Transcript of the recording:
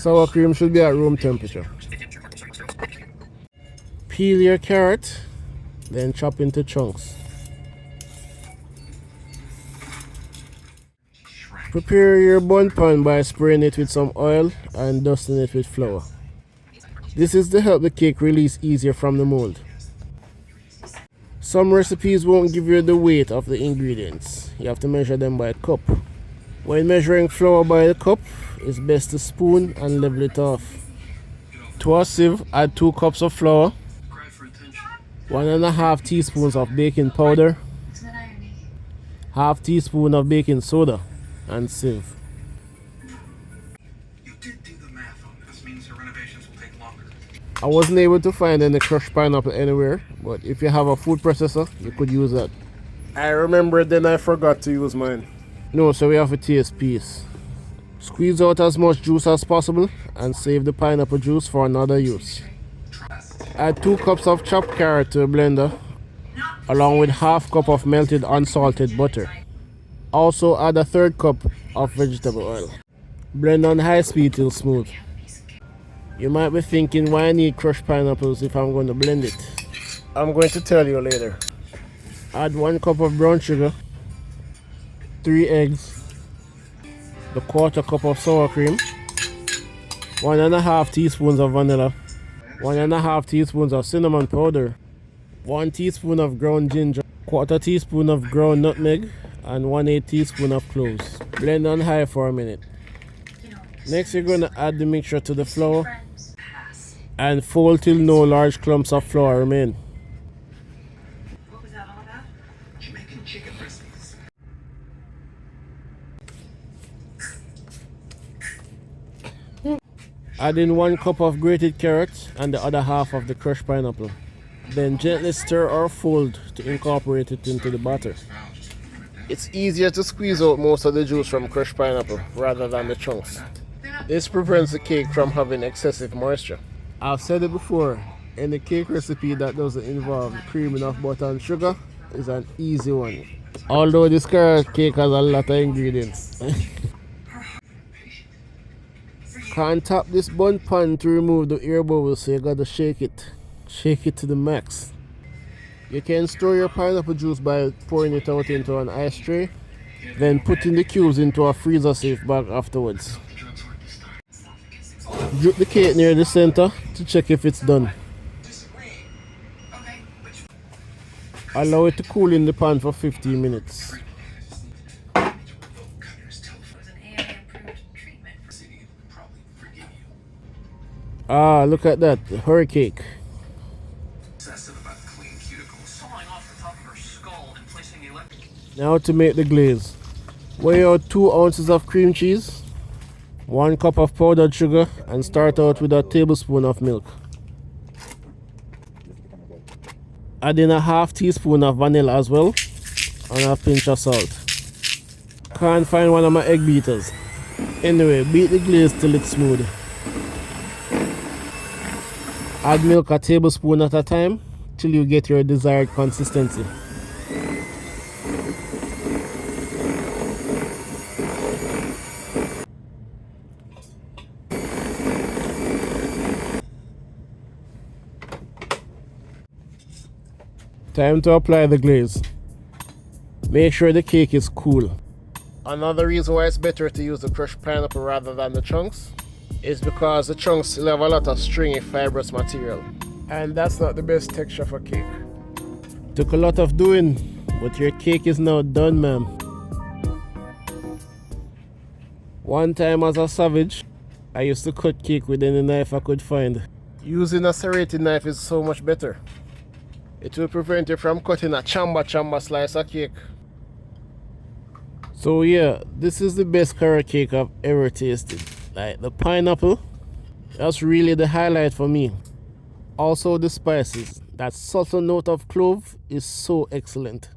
Sour cream should be at room temperature. Peel your carrot, then chop into chunks. Prepare your bun pan by spraying it with some oil and dusting it with flour. This is to help the cake release easier from the mold. Some recipes won't give you the weight of the ingredients. You have to measure them by a cup. When measuring flour by the cup, it's best to spoon and level it off. To a sieve, add 2 cups of flour, 1.5 teaspoons of baking powder, half teaspoon of baking soda, and sieve. You did do the math on this. Means your renovations will take longer. I wasn't able to find any crushed pineapple anywhere, but if you have a food processor, you could use that. I remembered, then I forgot to use mine. No, so we have a taste piece. Squeeze out as much juice as possible and save the pineapple juice for another use. Add 2 cups of chopped carrot to a blender, along with half cup of melted unsalted butter. Also add a 1/3 cup of vegetable oil. Blend on high speed till smooth. You might be thinking, why I need crushed pineapples if I'm going to blend it? I'm going to tell you later. Add 1 cup of brown sugar, 3 eggs, the 1/4 cup of sour cream, 1.5 teaspoons of vanilla, 1.5 teaspoons of cinnamon powder, 1 teaspoon of ground ginger, 1/4 teaspoon of ground nutmeg, and 1/8 teaspoon of cloves. Blend on high for a minute. Next, you're going to add the mixture to the flour and fold till no large clumps of flour remain. What was that all about? Jamaican chicken recipes. Add in 1 cup of grated carrot and the other half of the crushed pineapple. Then gently stir or fold to incorporate it into the batter. It's easier to squeeze out most of the juice from crushed pineapple rather than the chunks. This prevents the cake from having excessive moisture. I've said it before, any cake recipe that doesn't involve creaming of butter and sugar is an easy one. Although this carrot cake has a lot of ingredients. Can't tap this bundt pan to remove the air bubbles, so you gotta shake it. Shake it to the max. You can store your pineapple juice by pouring it out into an ice tray, then putting the cubes into a freezer safe bag afterwards. Drip the cake near the center to check if it's done. Allow it to cool in the pan for 15 minutes. Ah, look at that, the hurricane. Now to make the glaze. Weigh out 2 ounces of cream cheese, 1 cup of powdered sugar, and start out with a tablespoon of milk. Add in a half teaspoon of vanilla as well, and a pinch of salt. Can't find one of my egg beaters. Anyway, beat the glaze till it's smooth. Add milk a tablespoon at a time till you get your desired consistency. Time to apply the glaze. Make sure the cake is cool. Another reason why it's better to use the crushed pineapple rather than the chunks is because the chunks still have a lot of stringy fibrous material, and that's not the best texture for cake. Took a lot of doing, but your cake is now done, ma'am. One time as a savage, I used to cut cake with any knife I could find. Using a serrated knife is so much better. It will prevent you from cutting a chamba slice of cake. So yeah, this is the best carrot cake I've ever tasted. Like the pineapple, that's really the highlight for me. Also the spices, that subtle note of clove is so excellent.